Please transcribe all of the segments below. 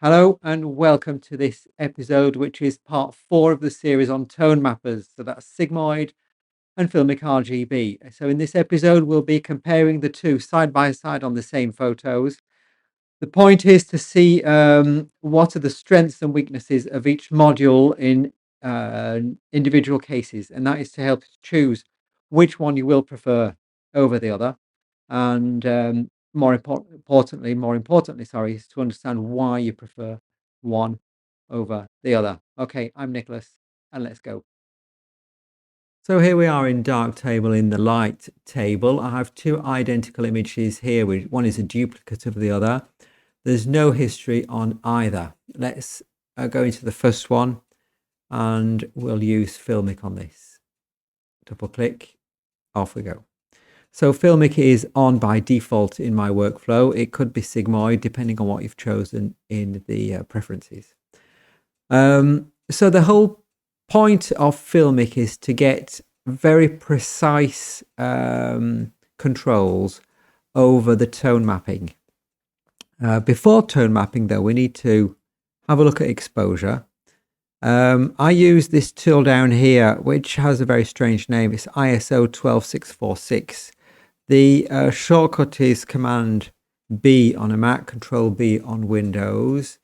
Hello and welcome to this episode, which is part 4 of the series on tone mappers. So that's Sigmoid and Filmic RGB. So in this episode, we'll be comparing the two side by side on the same photos. The point is to see what are the strengths and weaknesses of each module in individual cases, and that is to help choose which one you will prefer over the other, and more importantly, sorry, is to understand why you prefer one over the other. Okay, I'm Nicholas, and let's go. So here we are in dark table in the light table. I have two identical images here. One is a duplicate of the other. There's no history on either. Let's go into the first one and we'll use Filmic on this. Double click, off we go. So Filmic is on by default in my workflow. It could be Sigmoid depending on what you've chosen in the preferences. So the whole point of Filmic is to get very precise controls over the tone mapping. Before tone mapping, though, we need to have a look at exposure. I use this tool down here, which has a very strange name. It's ISO 12646. The shortcut is Command B on a Mac, Control B on Windows,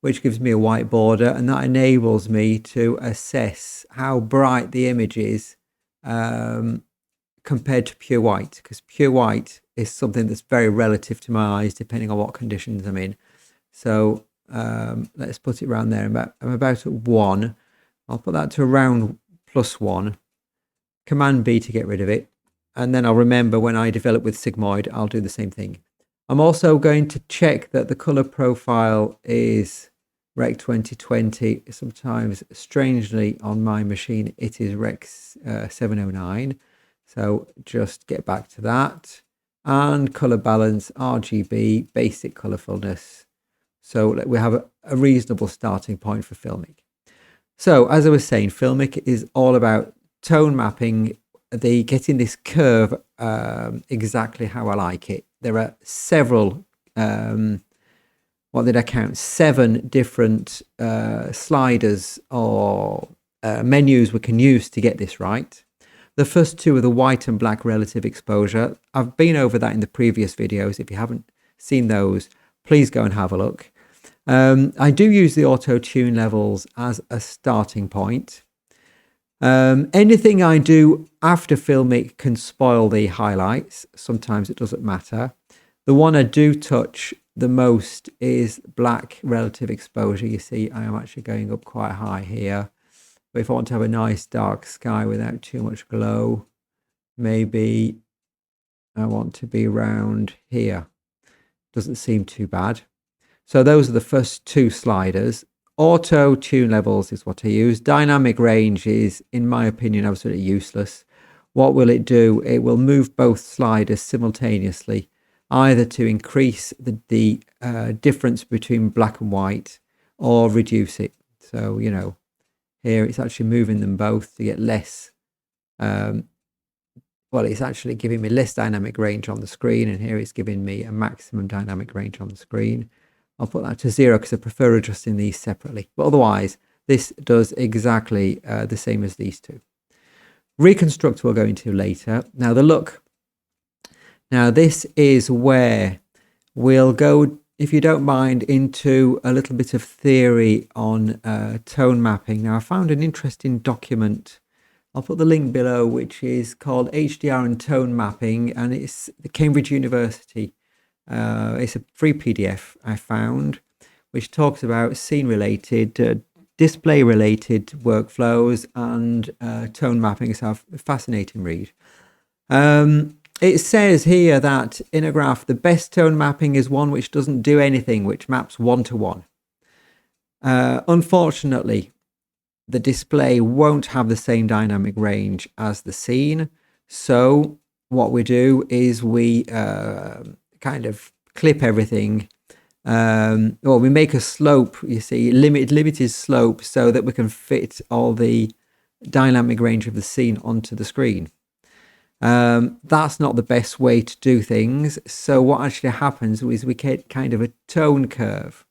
which gives me a white border, and that enables me to assess how bright the image is compared to pure white, because pure white is something that's very relative to my eyes depending on what conditions I'm in. So let's put it around there. I'm about at 1. I'll put that to around +1. Command B to get rid of it. And then I'll remember when I develop with Sigmoid, I'll do the same thing. I'm also going to check that the color profile is Rec 2020. Sometimes, strangely, on my machine, it is Rec 709. So just get back to that. And color balance, RGB, basic colorfulness. So we have a reasonable starting point for Filmic. So as I was saying, Filmic is all about tone mapping, getting this curve exactly how I like it. There are several, what did I count? 7 different sliders or menus we can use to get this right. The first 2 are the white and black relative exposure. I've been over that in the previous videos. If you haven't seen those, please go and have a look. I do use the auto tune levels as a starting point. Anything I do after Filmic can spoil the highlights. Sometimes it doesn't matter. The one I do touch the most is black relative exposure. You see, I am actually going up quite high here. But if I want to have a nice dark sky without too much glow, maybe I want to be around here. Doesn't seem too bad. So those are the first 2 sliders. Auto tune levels is what I use. Dynamic range is, in my opinion, absolutely useless. What will it do? It will move both sliders simultaneously, either to increase the difference between black and white or reduce it. So, you know, here it's actually moving them both to get less. Well, it's actually giving me less dynamic range on the screen, and here it's giving me a maximum dynamic range on the screen. I'll put that to 0 because I prefer adjusting these separately. But otherwise, this does exactly the same as these 2. Reconstruct we'll go into later. Now the look. Now this is where we'll go, if you don't mind, into a little bit of theory on tone mapping. Now I found an interesting document. I'll put the link below, which is called HDR and Tone Mapping, and it's the Cambridge University. It's a free PDF I found, which talks about scene-related, display-related workflows and tone mapping. It's a fascinating read. It says here that in a graph, the best tone mapping is one which doesn't do anything, which maps 1-to-1. Unfortunately, the display won't have the same dynamic range as the scene. So what we do is we kind of clip everything, or we make a slope, you see, limited slope, so that we can fit all the dynamic range of the scene onto the screen. That's not the best way to do things. So what actually happens is we get kind of a tone curve.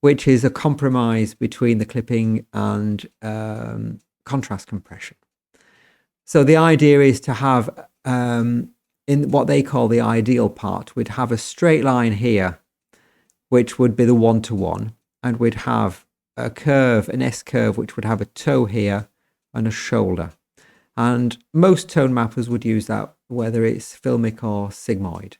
which is a compromise between the clipping and contrast compression. So the idea is to have, in what they call the ideal part, we'd have a straight line here, which would be the one-to-one, and we'd have a curve, an S curve, which would have a toe here and a shoulder. And most tone mappers would use that, whether it's Filmic or Sigmoid.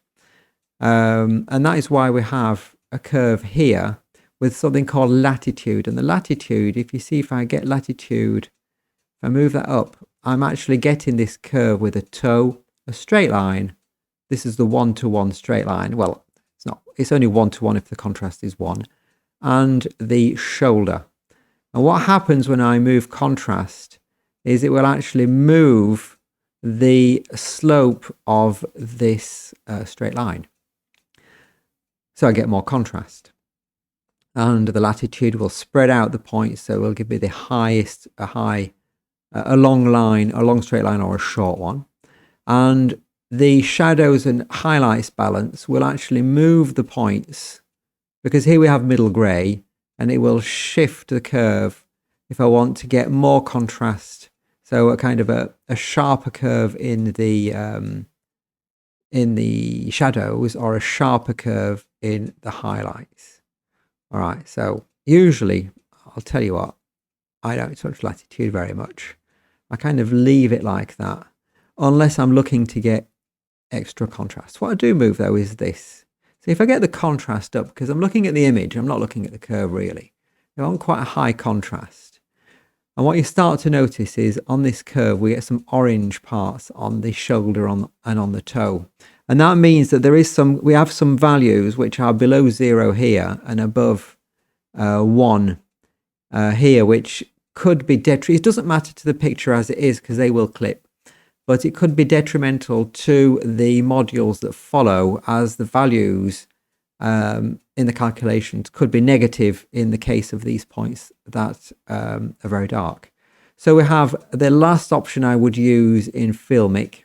And that is why we have a curve here with something called latitude. And the latitude, if you see, if I get latitude, if I move that up, I'm actually getting this curve with a toe, a straight line. This is the one-to-one straight line. Well, it's not, it's only one-to-one if the contrast is 1. And the shoulder. And what happens when I move contrast is it will actually move the slope of this straight line. So I get more contrast. And the latitude will spread out the points, so it will give me the highest, a long line, a long straight line, or a short one. And the shadows and highlights balance will actually move the points, because here we have middle grey, and it will shift the curve if I want to get more contrast. So a kind of a sharper curve in the shadows, or a sharper curve in the highlights. All right, so usually, I'll tell you what, I don't touch latitude very much. I kind of leave it like that, unless I'm looking to get extra contrast. What I do move though is this. So if I get the contrast up, because I'm looking at the image, I'm not looking at the curve really. I want quite a high contrast. And what you start to notice is on this curve, we get some orange parts on the shoulder and on the toe. And that means that we have some values which are below 0 here and above 1 here, which could be detrimental. It doesn't matter to the picture as it is, because they will clip, but it could be detrimental to the modules that follow, as the values in the calculations could be negative in the case of these points that are very dark. So we have the last option I would use in Filmic,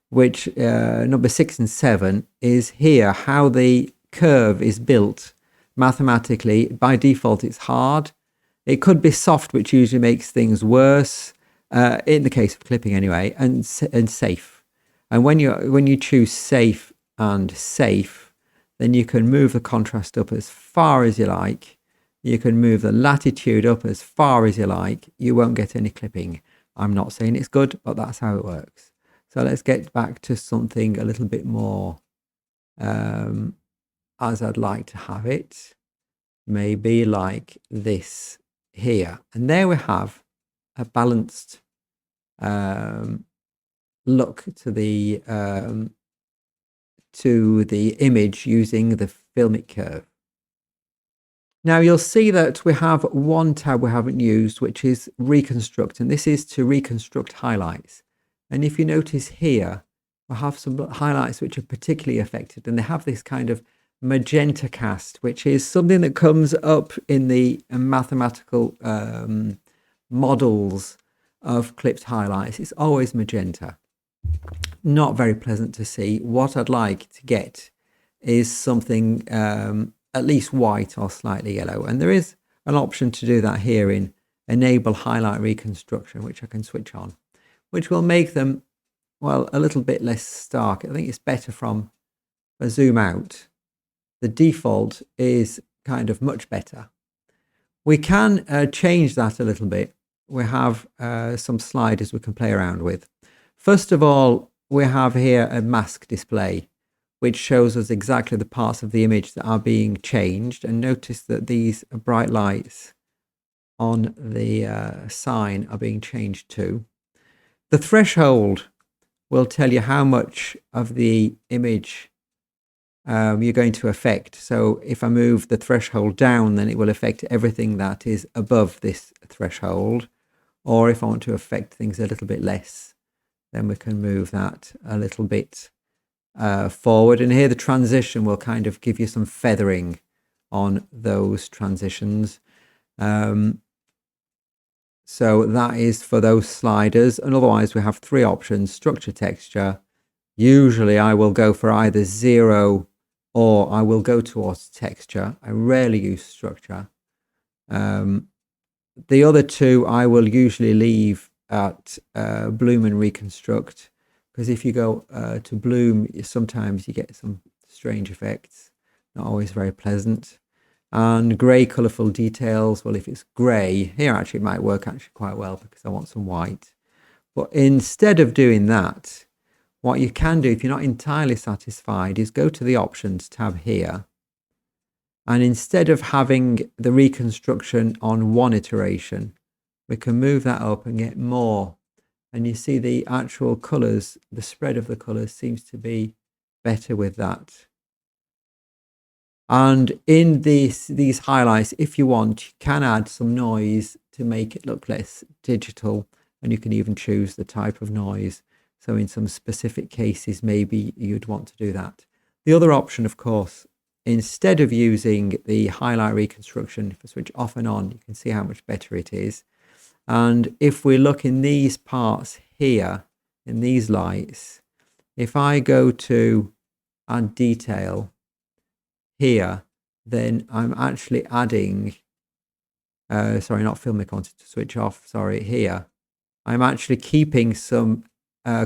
which number 6 and 7 is here, how the curve is built mathematically. By default, it's hard. It could be soft, which usually makes things worse, in the case of clipping anyway, and safe. And when you choose safe and safe, then you can move the contrast up as far as you like. You can move the latitude up as far as you like. You won't get any clipping. I'm not saying it's good, but that's how it works. So let's get back to something a little bit more as I'd like to have it. Maybe like this here. And there we have a balanced look to the image using the Filmic curve. Now you'll see that we have one tab we haven't used, which is reconstruct, and this is to reconstruct highlights. And if you notice here, we have some highlights which are particularly affected, and they have this kind of magenta cast, which is something that comes up in the mathematical models of clipped highlights. It's always magenta. Not very pleasant to see. What I'd like to get is something at least white or slightly yellow, and there is an option to do that here in enable highlight reconstruction, which I can switch on, which will make them, well, a little bit less stark. I think it's better from a zoom out. The default is kind of much better. We can change that a little bit. We have some sliders we can play around with. First of all, we have here a mask display, which shows us exactly the parts of the image that are being changed. And notice that these bright lights on the sign are being changed too. The threshold will tell you how much of the image you're going to affect. So if I move the threshold down, then it will affect everything that is above this threshold. Or if I want to affect things a little bit less, then we can move that a little bit forward. And here the transition will kind of give you some feathering on those transitions. So that is for those sliders. And otherwise we have 3 options: structure, texture. Usually I will go for either 0 or I will go towards texture. I rarely use structure. The other two I will usually leave at bloom and reconstruct, because if you go to bloom, sometimes you get some strange effects, not always very pleasant. And grey colourful details, well, if it's grey, here actually it might work actually quite well because I want some white. But instead of doing that, what you can do if you're not entirely satisfied is go to the options tab here. And instead of having the reconstruction on one iteration, we can move that up and get more. And you see the actual colours, the spread of the colours seems to be better with that. And in these highlights, if you want, you can add some noise to make it look less digital, and you can even choose the type of noise. So in some specific cases, maybe you'd want to do that. The other option, of course, instead of using the highlight reconstruction, if I switch off and on, you can see how much better it is. And if we look in these parts here, in these lights, if I go to add detail here, then I'm actually adding, sorry, not Filmic, I wanted to switch off, sorry, here. I'm actually keeping some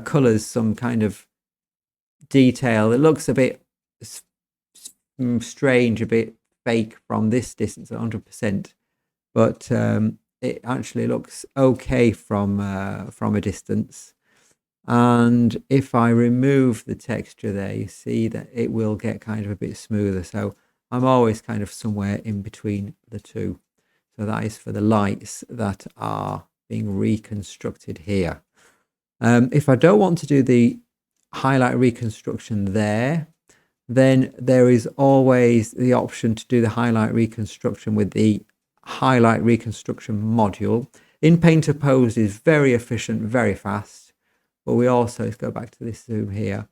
colours, some kind of detail. It looks a bit strange, a bit fake from this distance, 100%, but it actually looks okay from a distance. And if I remove the texture there, you see that it will get kind of a bit smoother. So I'm always kind of somewhere in between the two. So that is for the lights that are being reconstructed here. If I don't want to do the highlight reconstruction there, then there is always the option to do the highlight reconstruction with the highlight reconstruction module. In Painter Pose is very efficient, very fast. But we also, let's go back to this zoom here,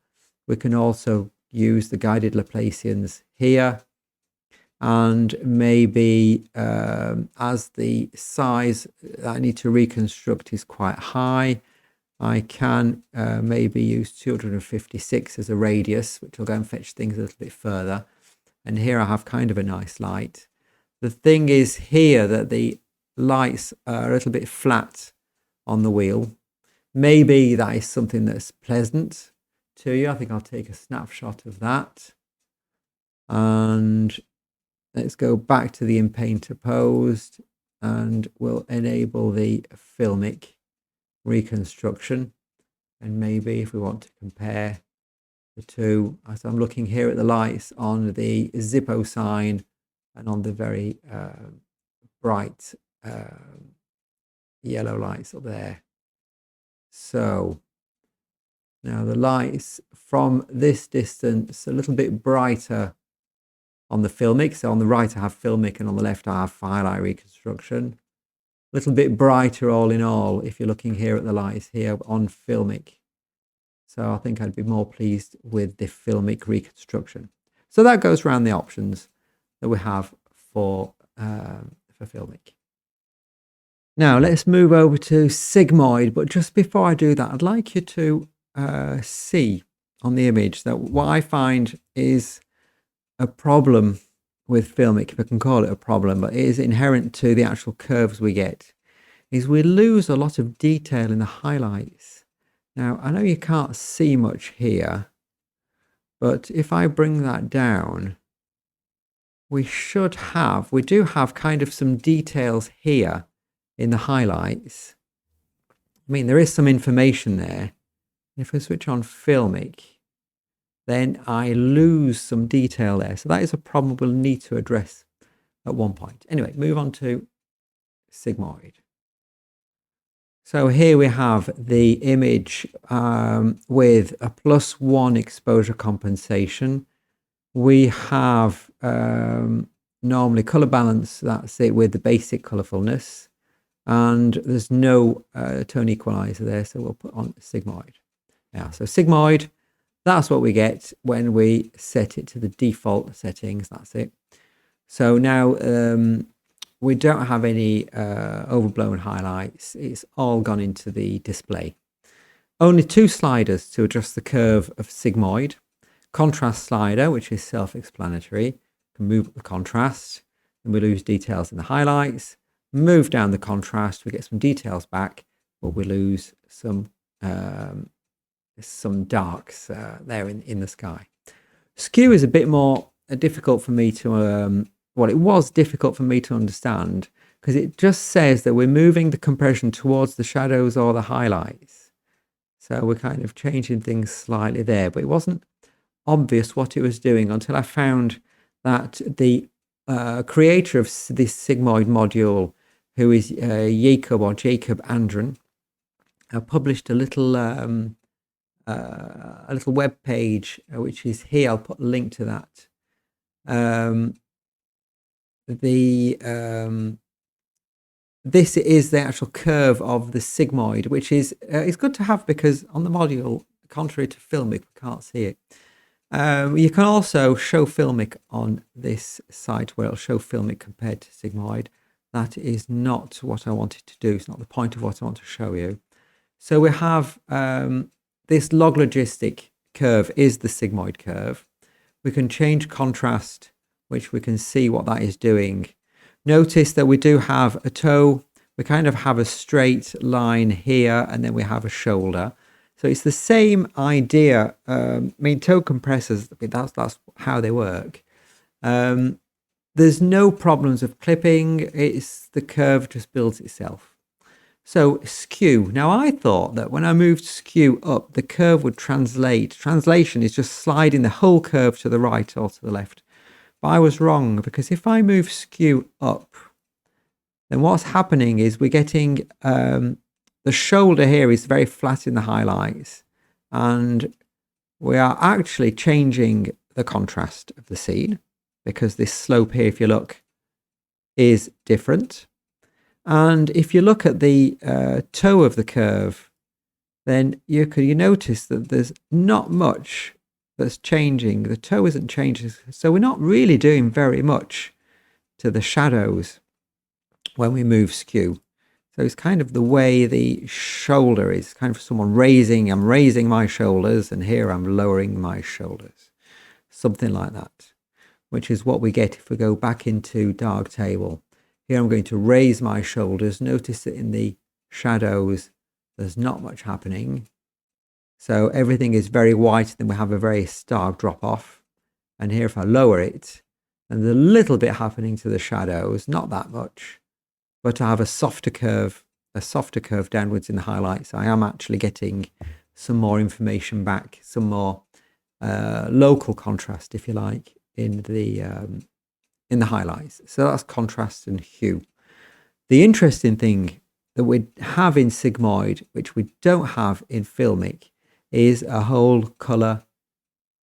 we can also use the guided Laplacians here. And maybe as the size that I need to reconstruct is quite high, I can maybe use 256 as a radius, which will go and fetch things a little bit further. And here I have kind of a nice light. The thing is here that the lights are a little bit flat on the wheel. Maybe that is something that's pleasant to you. I think I'll take a snapshot of that. And let's go back to the In Painter Posed, and we'll enable the Filmic reconstruction. And maybe if we want to compare the two, as I'm looking here at the lights on the Zippo sign and on the very bright yellow lights up there. So now the lights from this distance a little bit brighter on the Filmic. So on the right I have Filmic and on the left I have highlight reconstruction. A little bit brighter all in all if you're looking here at the lights here on Filmic. So I think I'd be more pleased with the Filmic reconstruction. So that goes around the options that we have for Filmic. Now let's move over to Sigmoid, but just before I do that, I'd like you to see on the image that what I find is a problem with Filmic, if I can call it a problem, but it is inherent to the actual curves we get, is we lose a lot of detail in the highlights. Now, I know you can't see much here, but if I bring that down, we do have kind of some details here in the highlights. I mean, there is some information there. If I switch on Filmic, then I lose some detail there. So that is a problem we'll need to address at one point. Anyway, move on to Sigmoid. So here we have the image with a +1 exposure compensation. We have normally color balance, that's it, with the basic colorfulness. And there's no tone equalizer there, so we'll put on Sigmoid. Yeah, so Sigmoid, that's what we get when we set it to the default settings. That's it. So now we don't have any overblown highlights. It's all gone into the display. Only 2 sliders to adjust the curve of Sigmoid. Contrast slider, which is self-explanatory, can move up the contrast, and we lose details in the highlights. Move down the contrast, we get some details back, but we lose some darks there in the sky. Skew is a bit more difficult for me to, well, it was difficult for me to understand, because it just says that we're moving the compression towards the shadows or the highlights. So we're kind of changing things slightly there, but it wasn't obvious what it was doing until I found that the creator of this Sigmoid module, who is Jacob Andren, published a little web page, which is here. I'll put a link to that. This is the actual curve of the sigmoid, which is it's good to have, because on the module, contrary to Filmic, we can't see it. You can also show Filmic on this site, where it'll show Filmic compared to Sigmoid. That is not what I wanted to do. It's not the point of what I want to show you. So we have this log-logistic curve is the sigmoid curve. We can change contrast, which we can see what that is doing. Notice that we do have a toe. We kind of have a straight line here, and then we have a shoulder. So it's the same idea. I mean, toe compressors, that's how they work. There's no problems of clipping. It's the curve just builds itself. So skew. Now I thought that when I moved skew up, the curve would translate. Translation is just sliding the whole curve to the right or to the left. But I was wrong, because if I move skew up, then what's happening is we're getting the shoulder here is very flat in the highlights, and we are actually changing the contrast of the scene, because this slope here, if you look, is different. And if you look at the toe of the curve, then you notice that there's not much that's changing. The toe isn't changing, so we're not really doing very much to the shadows when we move skew. So it's kind of the way the shoulder is, kind of someone raising. I'm raising my shoulders, and here I'm lowering my shoulders, something like that, which is what we get if we go back into Darktable. Here I'm going to raise my shoulders. Notice that in the shadows, there's not much happening. So everything is very white, then we have a very stark drop off. And here if I lower it, and there's a little bit happening to the shadows, not that much, but I have a softer curve downwards in the highlights. I am actually getting some more information back, some more local contrast, if you like, in the highlights. So that's contrast and hue. The interesting thing that we have in Sigmoid, which we don't have in Filmic, is a whole color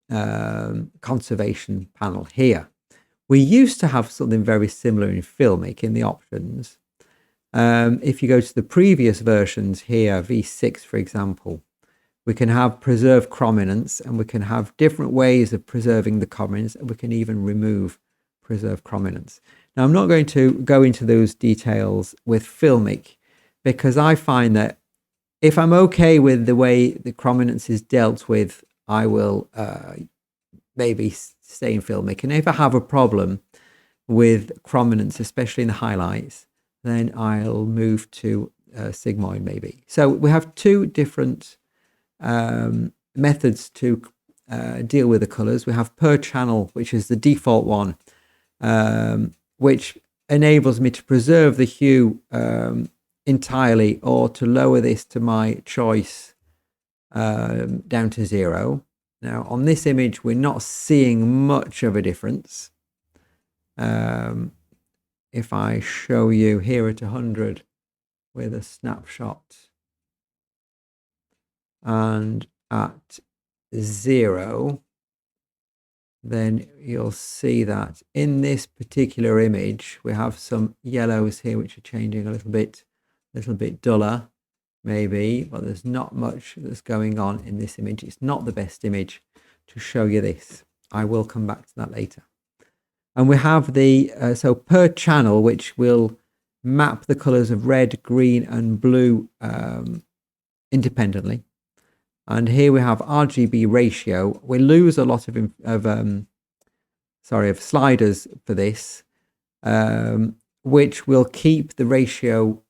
conservation panel here. We used to have something very similar in Filmic in the options. If you go to the previous versions here, V6 for example, we can have preserve chrominance, and we can have different ways of preserving the chrominance, and we can even remove preserve chrominance. Now I'm not going to go into those details with Filmic, because I find that if I'm okay with the way the chrominance is dealt with, I will maybe stay in Filmic. And if I have a problem with chrominance, especially in the highlights, then I'll move to Sigmoid maybe. So we have two different methods to deal with the colors. We have per channel, which is the default one, which enables me to preserve the hue entirely, or to lower this to my choice down to 0. Now on this image, we're not seeing much of a difference. If I show you here at 100 with a snapshot, and at 0, then you'll see that in this particular image, we have some yellows here, which are changing a little bit duller, maybe, but there's not much that's going on in this image. It's not the best image to show you this. I will come back to that later. And we have the, so per channel, which will map the colors of red, green, and blue independently. And here we have RGB ratio. We lose a lot of sliders for this, which will keep the ratio,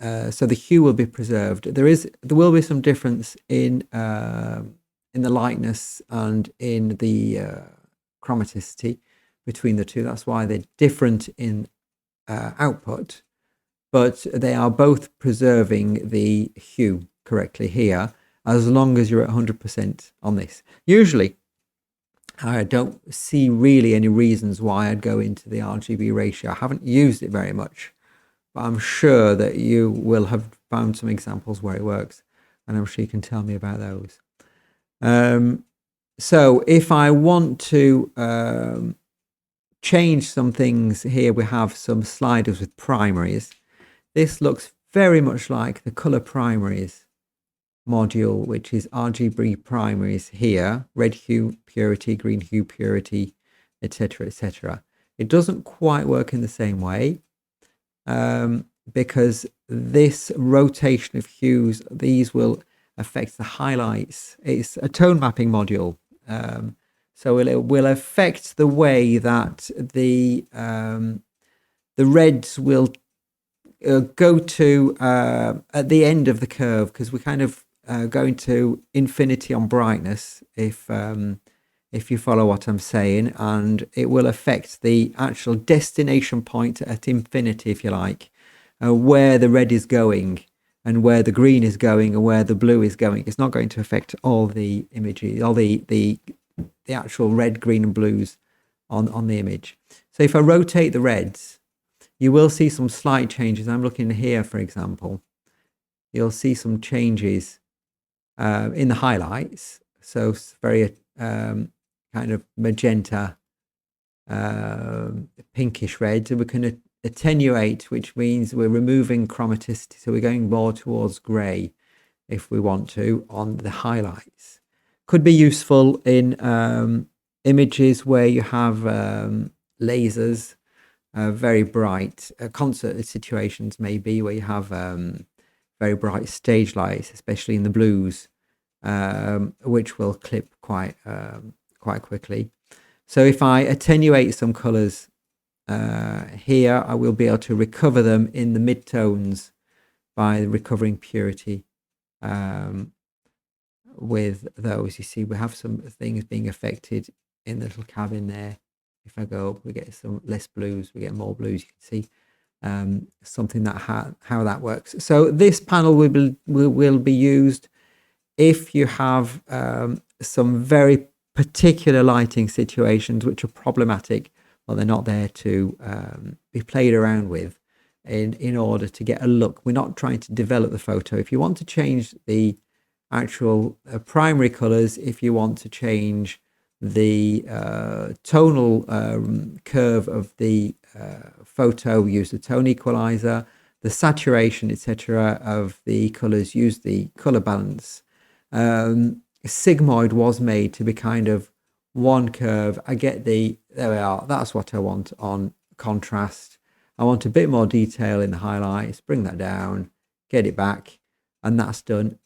so the hue will be preserved. There will be some difference in the lightness and in the chromaticity between the two. That's why they're different in output, but they are both preserving the hue correctly here, as long as you're at 100% on this. Usually, I don't see really any reasons why I'd go into the RGB ratio. I haven't used it very much, but I'm sure that you will have found some examples where it works, and I'm sure you can tell me about those. So if I want to change some things here, we have some sliders with primaries. This looks very much like the color primaries module, which is RGB primaries here, red hue purity, green hue purity, etc., etc. It doesn't quite work in the same way, because this rotation of hues, these will affect the highlights. It's a tone mapping module, so it will affect the way that the reds will go to at the end of the curve, because we're kind of going to infinity on brightness, if you follow what I'm saying, and it will affect the actual destination point at infinity, if you like, where the red is going and where the green is going and where the blue is going. It's not going to affect all the images, all the actual red, green and blues on the image. So if I rotate the reds, you will see some slight changes. I'm looking here, for example. You'll see some changes in the highlights. So it's very kind of magenta, pinkish red. So we can attenuate, which means we're removing chromaticity. So we're going more towards grey if we want to on the highlights. Could be useful in images where you have lasers, very bright concert situations, maybe where you have very bright stage lights, especially in the blues, which will clip quite quickly. So if I attenuate some colors here, I will be able to recover them in the midtones by recovering purity with those. You see, we have some things being affected in the little cabin there. If I go up, we get some less blues, we get more blues. You can see something that how that works. So this panel will be used if you have some very particular lighting situations which are problematic. Well, they're not there to be played around with in order to get a look. We're not trying to develop the photo. If you want to change the actual primary colors, if you want to change the tonal curve of the photo, use the tone equalizer, the saturation, etc. of the colors, use the color balance. Sigmoid was made to be kind of one curve. I get there we are, that's what I want on contrast. I want a bit more detail in the highlights, bring that down, get it back, and that's done.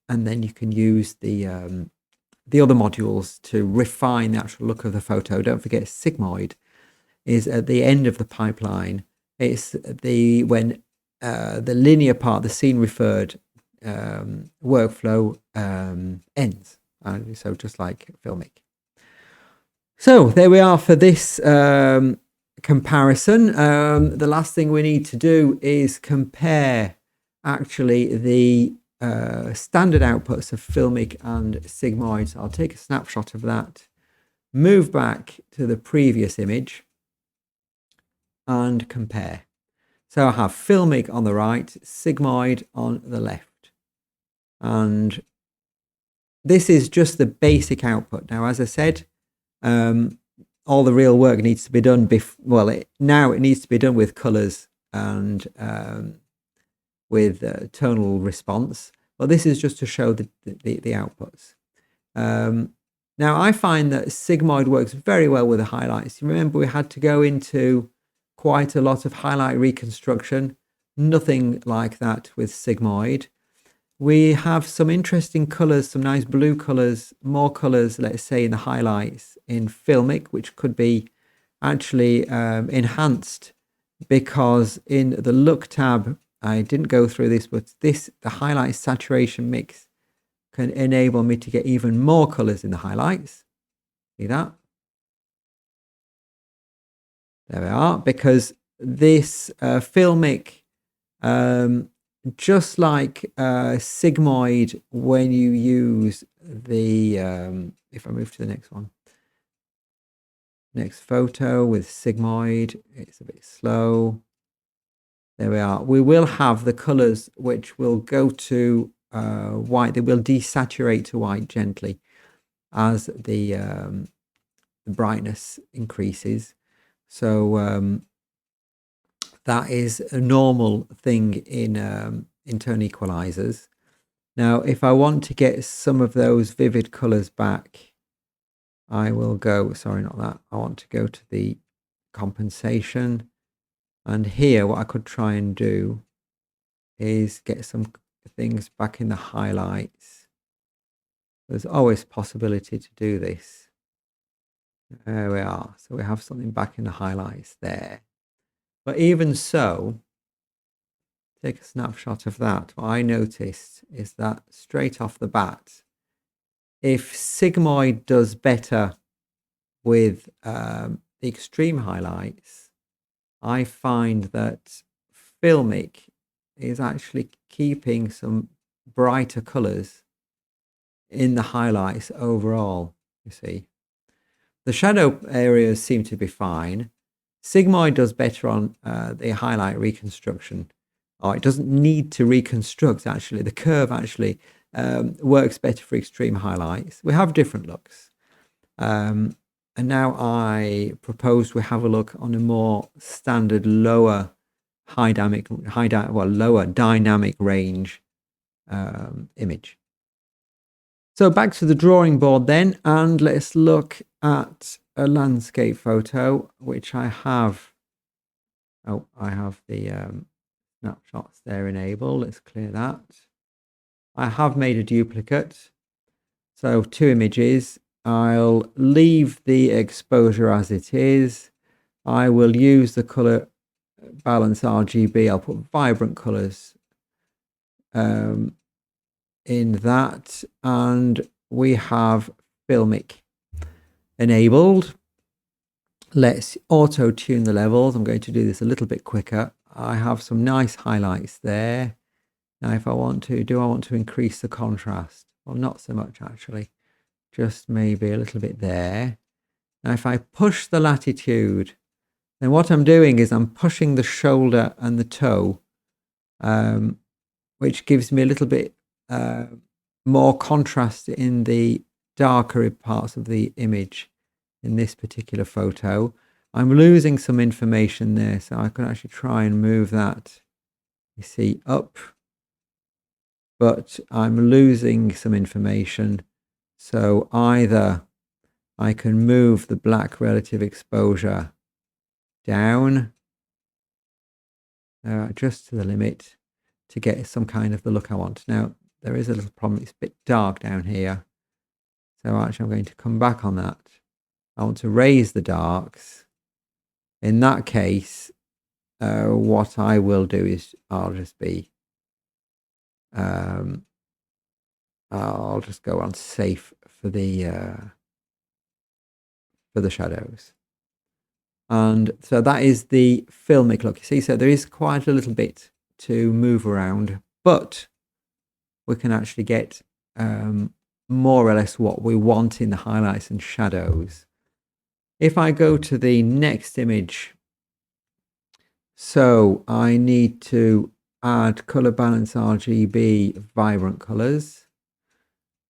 And then you can use the other modules to refine the actual look of the photo. Don't forget, Sigmoid is at the end of the pipeline. It's when the linear part, the scene referred workflow ends. So just like Filmic. So there we are for this comparison. The last thing we need to do is compare actually the standard outputs of Filmic and Sigmoid. So I'll take a snapshot of that, move back to the previous image and compare. So I have Filmic on the right, Sigmoid on the left. And this is just the basic output. Now, as I said, all the real work needs to be done now it needs to be done with colors and with tonal response. Well, this is just to show the outputs. Now, I find that Sigmoid works very well with the highlights. You remember we had to go into quite a lot of highlight reconstruction. Nothing like that with Sigmoid. we have some interesting colors, some nice blue colors, more colors, let's say in the highlights in Filmic, which could be actually enhanced, because in the look tab, I didn't go through this, but the highlight saturation mix can enable me to get even more colors in the highlights. See that? There we are, because this Filmic, just like Sigmoid, when you use the, if I move to the next one, next photo with Sigmoid, it's a bit slow. There we are. We will have the colors which will go to white. They will desaturate to white gently as the brightness increases. So that is a normal thing in tone equalizers. Now, if I want to get some of those vivid colors back, I will go, sorry, not that. I want to go to the compensation. And here, what I could try and do is get some things back in the highlights. There's always possibility to do this. There we are. So we have something back in the highlights there. But even so, take a snapshot of that. What I noticed is that straight off the bat, if Sigmoid does better with the extreme highlights, I find that Filmic is actually keeping some brighter colors in the highlights overall, you see. The shadow areas seem to be fine. Sigmoid does better on the highlight reconstruction. Oh, it doesn't need to reconstruct, actually. The curve actually works better for extreme highlights. We have different looks. And now I propose we have a look on a more standard lower lower dynamic range image. So back to the drawing board then, and let's look at a landscape photo, which I have. Oh, I have the snapshots there enabled. Let's clear that. I have made a duplicate. So 2 images. I'll leave the exposure as it is. I will use the color balance RGB. I'll put vibrant colors in that, and we have Filmic enabled. Let's auto tune the levels. I'm going to do this a little bit quicker. I have some nice highlights there. Now, if I want to, do I want to increase the contrast? Well, not so much actually, just maybe a little bit there. Now, if I push the latitude, then what I'm doing is I'm pushing the shoulder and the toe, which gives me a little bit more contrast in the darker parts of the image in this particular photo. I'm losing some information there, so I can actually try and move that, you see, up, but I'm losing some information. So either I can move the black relative exposure down just to the limit to get some kind of the look I want. Now, there is a little problem. It's a bit dark down here. So actually, I'm going to come back on that. I want to raise the darks. In that case, what I will do is I'll just go on safe for the shadows. And so that is the Filmic look. You see, so there is quite a little bit to move around, but we can actually get more or less what we want in the highlights and shadows. If I go to the next image, so I need to add color balance RGB vibrant colors.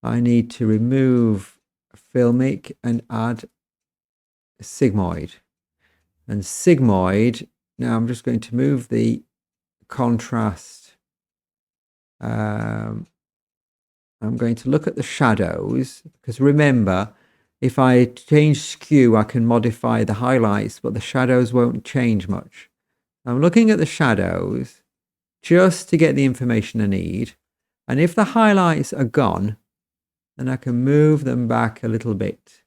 I need to remove Filmic and add Sigmoid. And Sigmoid, now I'm just going to move the contrast. I'm going to look at the shadows, because remember, if I change skew, I can modify the highlights, but the shadows won't change much. I'm looking at the shadows just to get the information I need. And if the highlights are gone, then I can move them back a little bit.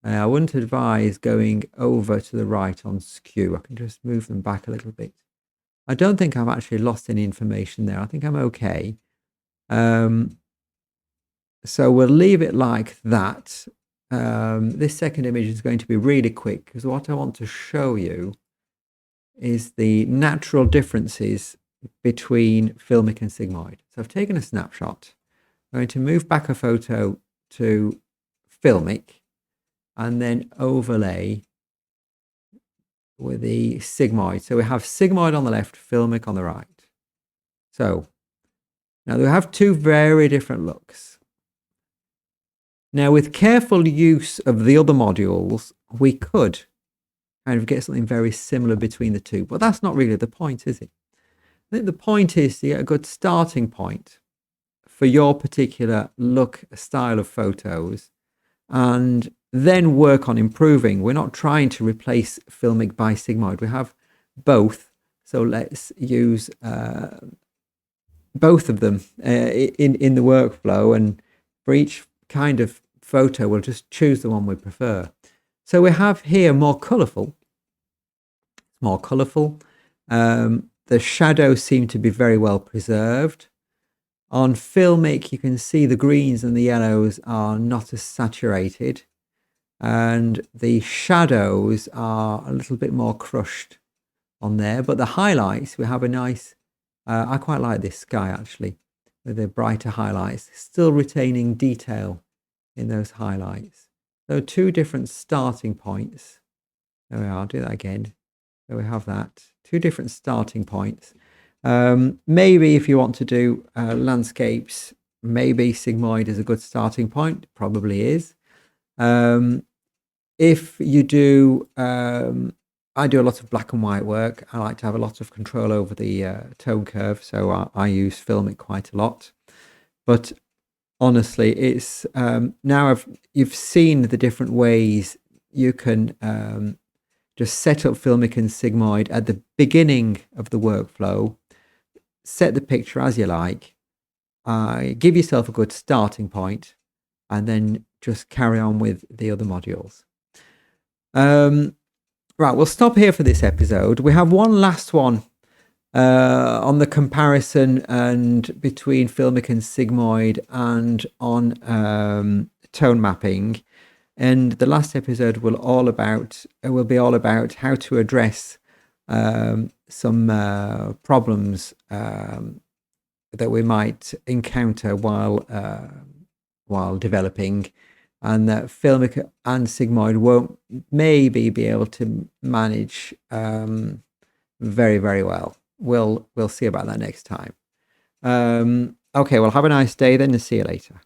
I wouldn't advise going over to the right on skew. I can just move them back a little bit. I don't think I've actually lost any information there. I think I'm okay. So we'll leave it like that. This second image is going to be really quick because what I want to show you is the natural differences between Filmic and Sigmoid. So I've taken a snapshot. I'm going to move back a photo to Filmic and then overlay with the Sigmoid. So we have Sigmoid on the left, Filmic on the right. So now we have two very different looks. Now with careful use of the other modules, we could kind of get something very similar between the two, but that's not really the point, is it? I think the point is to get a good starting point for your particular look, style of photos, and then work on improving. We're not trying to replace Filmic by Sigmoid. We have both, so let's use both of them in the workflow, and for each kind of photo we'll just choose the one we prefer. So we have here more colourful. The shadows seem to be very well preserved. On Filmic, you can see the greens and the yellows are not as saturated, and the shadows are a little bit more crushed on there. But the highlights, we have a nice, I quite like this sky actually, with the brighter highlights, still retaining detail in those highlights. So two different starting points. There we are, I'll do that again. So we have that, two different starting points. Maybe if you want to do landscapes, maybe Sigmoid is a good starting point, probably is. If you do, I do a lot of black and white work. I like to have a lot of control over the tone curve, so I use Filmic quite a lot. But honestly, it's now you've seen the different ways you can just set up Filmic and Sigmoid at the beginning of the workflow, set the picture as you like, give yourself a good starting point, and then just carry on with the other modules. Right, we'll stop here for this episode. We have one last one on the comparison and between Filmic and Sigmoid and on tone mapping. And the last episode will be all about how to address some problems that we might encounter while developing, and that Filmic and Sigmoid won't maybe be able to manage very, very well. We'll see about that next time. Okay, well, have a nice day then, and see you later.